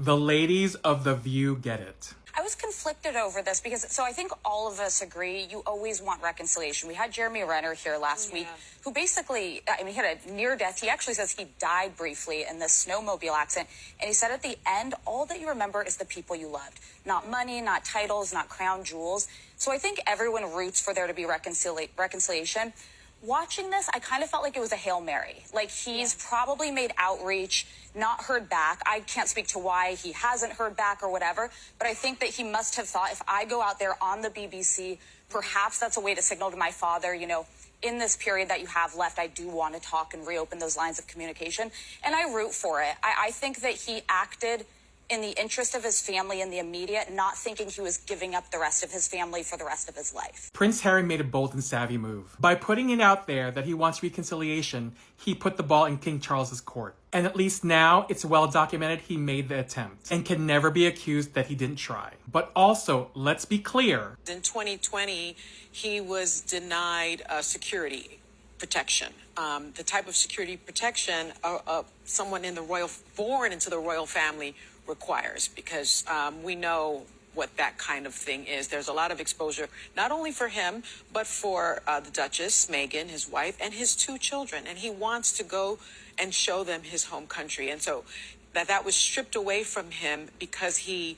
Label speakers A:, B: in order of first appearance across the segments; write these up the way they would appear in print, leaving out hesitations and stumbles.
A: The ladies of The View get it.
B: I was conflicted over this because, so I think all of us agree you always want reconciliation. We had Jeremy Renner here last week, who basically, I mean, he had a near death. He actually says he died briefly in this snowmobile accident. And he said at the end, all that you remember is the people you loved. Not money, not titles, not crown jewels. So I think everyone roots for there to be reconciliation. Watching this, I kind of felt like it was a Hail Mary. Like, he's probably made outreach, not heard back. I can't speak to why he hasn't heard back or whatever, but I think that he must have thought, if I go out there on the BBC, perhaps that's a way to signal to my father, you know, in this period that you have left, I do want to talk and reopen those lines of communication. And I root for it. I think that he acted in the interest of his family in the immediate, not thinking he was giving up the rest of his family for the rest of his life.
A: Prince Harry made a bold and savvy move. By putting it out there that he wants reconciliation, he put the ball in King Charles's court. And at least now, it's well documented he made the attempt and can never be accused that he didn't try. But also, let's be clear.
C: In 2020, he was denied security protection. The type of security protection someone born into the royal family requires, because we know what that kind of thing is. There's a lot of exposure, not only for him, but for the Duchess, Meghan, his wife, and his 2 children. And he wants to go and show them his home country. And so that was stripped away from him because he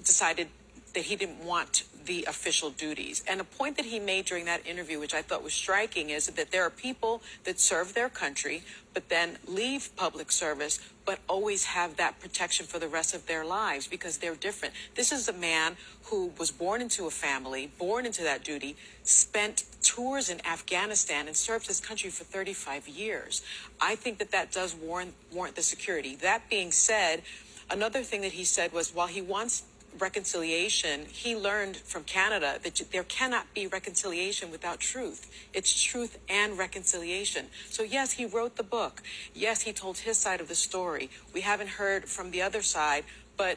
C: decided that he didn't want the official duties. And a point that he made during that interview, which I thought was striking, is that there are people that serve their country, but then leave public service, but always have that protection for the rest of their lives because they're different. This is a man who was born into a family, born into that duty, spent tours in Afghanistan and served his country for 35 years. I think that does warrant the security. That being said, another thing that he said was, while he wants reconciliation, he learned from Canada that there cannot be reconciliation without truth. It's truth and reconciliation. So yes, he wrote the book. Yes, he told his side of the story. We haven't heard from the other side, but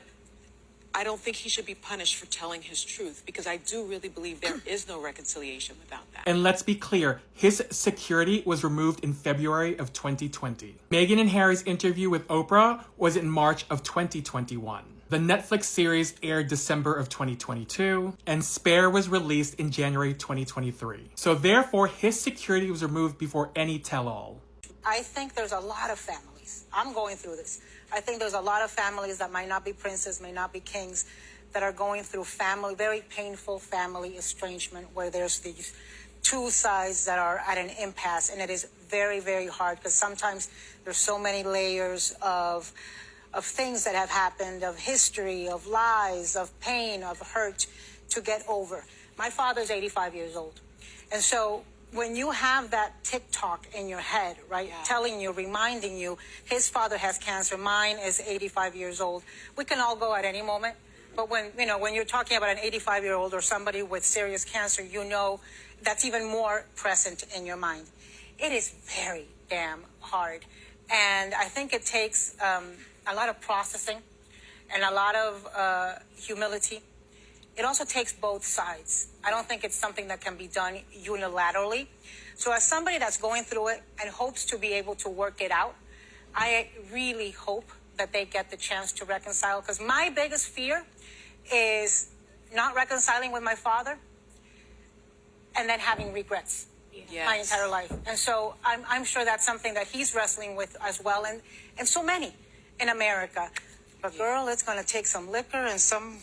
C: I don't think he should be punished for telling his truth, because I do really believe there is no reconciliation without that.
A: And let's be clear, his security was removed in February of 2020. Meghan and Harry's interview with Oprah was in March of 2021. The Netflix series aired December of 2022, and Spare was released in January 2023. So therefore, his security was removed before any tell-all.
D: I think there's a lot of families. I'm going through this. I think there's a lot of families that might not be princes, may not be kings, that are going through very painful family estrangement, where there's these 2 sides that are at an impasse, and it is very, very hard, because sometimes there's so many layers of things that have happened, of history, of lies, of pain, of hurt to get over. My father's 85 years old. And so when you have that tick-tock in your head, right, telling you, reminding you, his father has cancer, mine is 85 years old. We can all go at any moment. But when you're talking about an 85-year-old or somebody with serious cancer, you know that's even more present in your mind. It is very damn hard. And I think it takes a lot of processing and a lot of humility. It also takes both sides. I don't think it's something that can be done unilaterally. So as somebody that's going through it and hopes to be able to work it out, I really hope that they get the chance to reconcile, because my biggest fear is not reconciling with my father and then having regrets my entire life. And so I'm sure that's something that he's wrestling with as well, and so many in America. But girl, it's going to take some liquor and some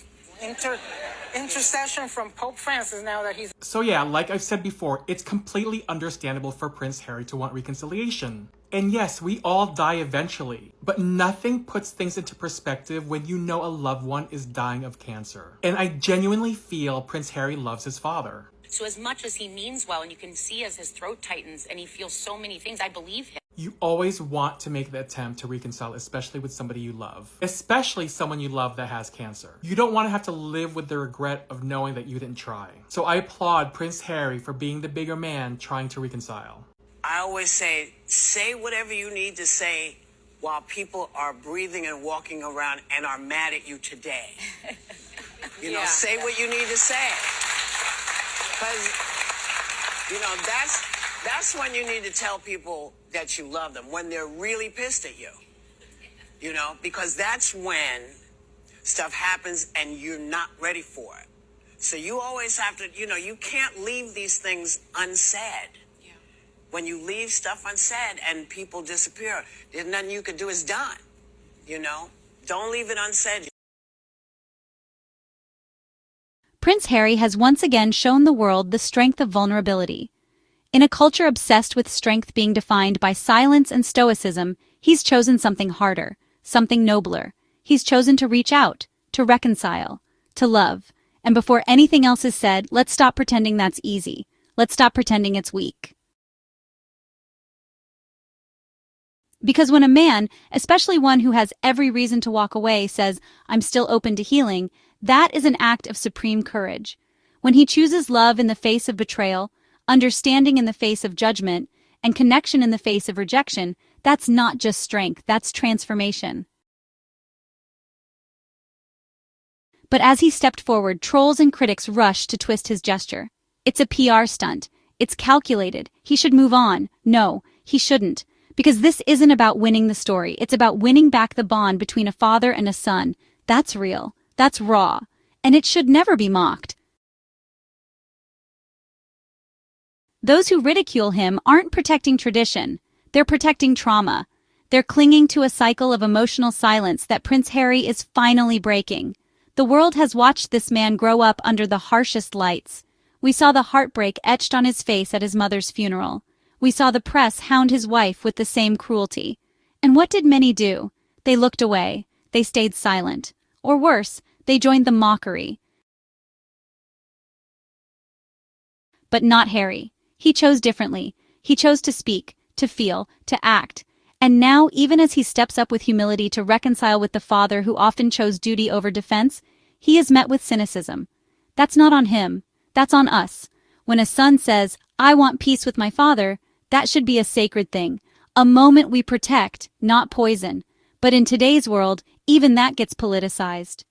D: intercession from Pope Francis now that he's...
A: So yeah, like I've said before, it's completely understandable for Prince Harry to want reconciliation. And yes, we all die eventually, but nothing puts things into perspective when you know a loved one is dying of cancer. And I genuinely feel Prince Harry loves his father.
B: So as much as he means well, and you can see as his throat tightens and he feels so many things, I believe him.
A: You always want to make the attempt to reconcile, especially with somebody you love. Especially someone you love that has cancer. You don't want to have to live with the regret of knowing that you didn't try. So I applaud Prince Harry for being the bigger man trying to reconcile.
E: I always say whatever you need to say while people are breathing and walking around and are mad at you today. Say what you need to say. Because, that's when you need to tell people that you love them, when they're really pissed at you. because that's when stuff happens and you're not ready for it. So you always have to, you can't leave these things unsaid. Yeah. When you leave stuff unsaid and people disappear, there's nothing you can do. It's done. Don't leave it unsaid.
F: Prince Harry has once again shown the world the strength of vulnerability. In a culture obsessed with strength being defined by silence and stoicism, he's chosen something harder, something nobler. He's chosen to reach out, to reconcile, to love. And before anything else is said, let's stop pretending that's easy. Let's stop pretending it's weak. Because when a man, especially one who has every reason to walk away, says, "I'm still open to healing," that is an act of supreme courage. When he chooses love in the face of betrayal, understanding in the face of judgment, and connection in the face of rejection, that's not just strength, that's transformation. But as he stepped forward, trolls and critics rushed to twist his gesture. It's a PR stunt. It's calculated. He should move on. No, he shouldn't. Because this isn't about winning the story. It's about winning back the bond between a father and a son. That's real. That's raw. And it should never be mocked. Those who ridicule him aren't protecting tradition. They're protecting trauma. They're clinging to a cycle of emotional silence that Prince Harry is finally breaking. The world has watched this man grow up under the harshest lights. We saw the heartbreak etched on his face at his mother's funeral. We saw the press hound his wife with the same cruelty. And what did many do? They looked away. They stayed silent. Or worse, they joined the mockery. But not Harry. He chose differently. He chose to speak, to feel, to act. And now, even as he steps up with humility to reconcile with the father who often chose duty over defense, he is met with cynicism. That's not on him. That's on us. When a son says, "I want peace with my father," that should be a sacred thing, a moment we protect, not poison. But in today's world, even that gets politicized.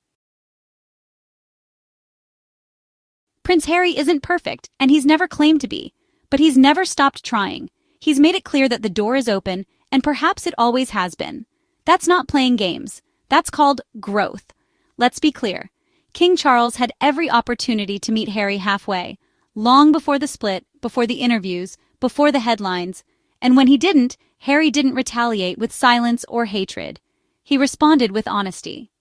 F: Prince Harry isn't perfect, and he's never claimed to be. But he's never stopped trying. He's made it clear that the door is open, and perhaps it always has been. That's not playing games. That's called growth. Let's be clear. King Charles had every opportunity to meet Harry halfway, long before the split, before the interviews, before the headlines. And when he didn't, Harry didn't retaliate with silence or hatred. He responded with honesty.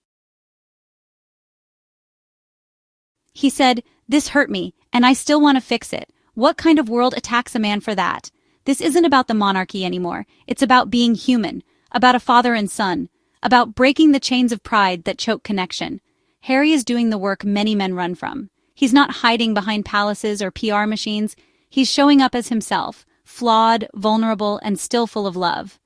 F: He said, "This hurt me, and I still want to fix it. What kind of world attacks a man for that? This isn't about the monarchy anymore. It's about being human, about a father and son, about breaking the chains of pride that choke connection." Harry is doing the work many men run from. He's not hiding behind palaces or PR machines. He's showing up as himself, flawed, vulnerable, and still full of love.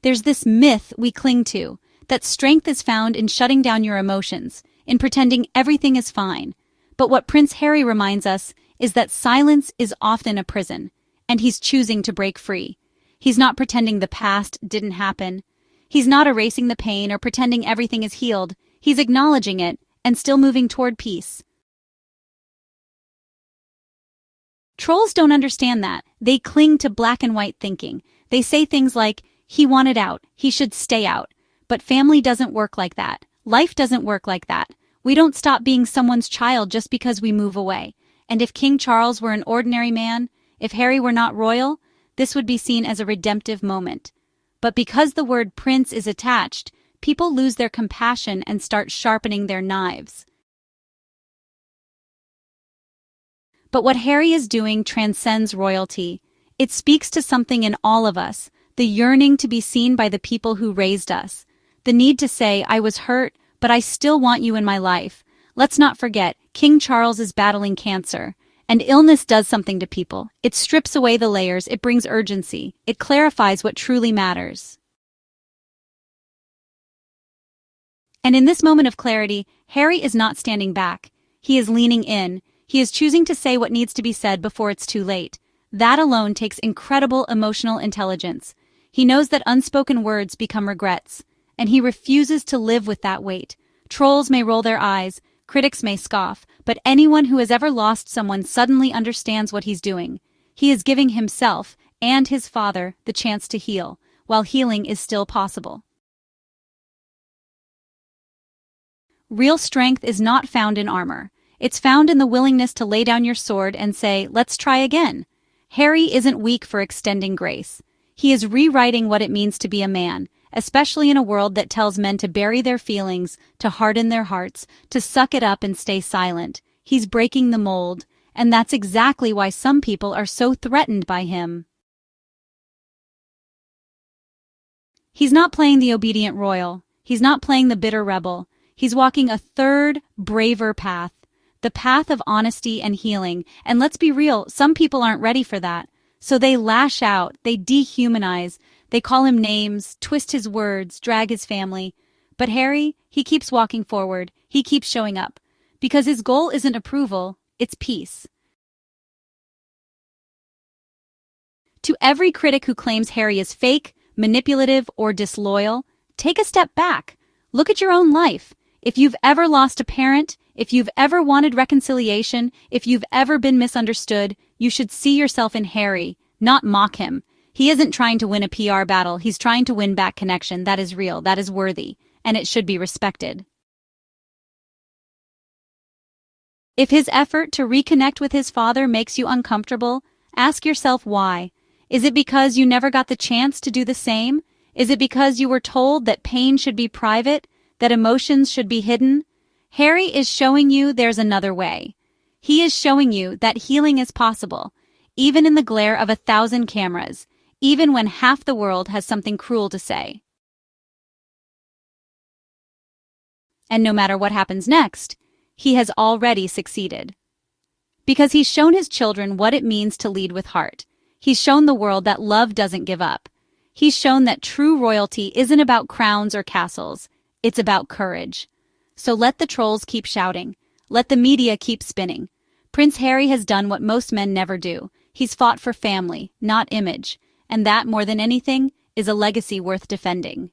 F: There's this myth we cling to, that strength is found in shutting down your emotions, in pretending everything is fine. But what Prince Harry reminds us is that silence is often a prison, and he's choosing to break free. He's not pretending the past didn't happen. He's not erasing the pain or pretending everything is healed. He's acknowledging it and still moving toward peace. Trolls don't understand that. They cling to black and white thinking. They say things like, "He wanted out, he should stay out." But family doesn't work like that. Life doesn't work like that. We don't stop being someone's child just because we move away. And if King Charles were an ordinary man, if Harry were not royal, this would be seen as a redemptive moment. But because the word prince is attached, people lose their compassion and start sharpening their knives. But what Harry is doing transcends royalty. It speaks to something in all of us, the yearning to be seen by the people who raised us, the need to say, "I was hurt, but I still want you in my life." Let's not forget, King Charles is battling cancer. And illness does something to people. It strips away the layers, it brings urgency, it clarifies what truly matters. And in this moment of clarity, Harry is not standing back. He is leaning in. He is choosing to say what needs to be said before it's too late. That alone takes incredible emotional intelligence. He knows that unspoken words become regrets, and he refuses to live with that weight. Trolls may roll their eyes, critics may scoff, but anyone who has ever lost someone suddenly understands what he's doing. He is giving himself and his father the chance to heal, while healing is still possible. Real strength is not found in armor. It's found in the willingness to lay down your sword and say, let's try again. Harry isn't weak for extending grace. He is rewriting what it means to be a man, especially in a world that tells men to bury their feelings, to harden their hearts, to suck it up and stay silent. He's breaking the mold, and that's exactly why some people are so threatened by him. He's not playing the obedient royal. He's not playing the bitter rebel. He's walking a third, braver path, the path of honesty and healing. And let's be real, some people aren't ready for that. So they lash out, they dehumanize, they call him names, twist his words, drag his family. But Harry, he keeps walking forward, he keeps showing up. Because his goal isn't approval, it's peace. To every critic who claims Harry is fake, manipulative, or disloyal, take a step back. Look at your own life. If you've ever lost a parent, if you've ever wanted reconciliation, if you've ever been misunderstood, you should see yourself in Harry, not mock him. He isn't trying to win a PR battle, he's trying to win back connection that is real, that is worthy, and it should be respected. If his effort to reconnect with his father makes you uncomfortable, ask yourself why. Is it because you never got the chance to do the same? Is it because you were told that pain should be private, that emotions should be hidden? Harry is showing you there's another way. He is showing you that healing is possible, even in the glare of 1,000 cameras, even when half the world has something cruel to say. And no matter what happens next, he has already succeeded. Because he's shown his children what it means to lead with heart. He's shown the world that love doesn't give up. He's shown that true royalty isn't about crowns or castles. It's about courage. So let the trolls keep shouting. Let the media keep spinning. Prince Harry has done what most men never do. He's fought for family, not image. And that, more than anything, is a legacy worth defending.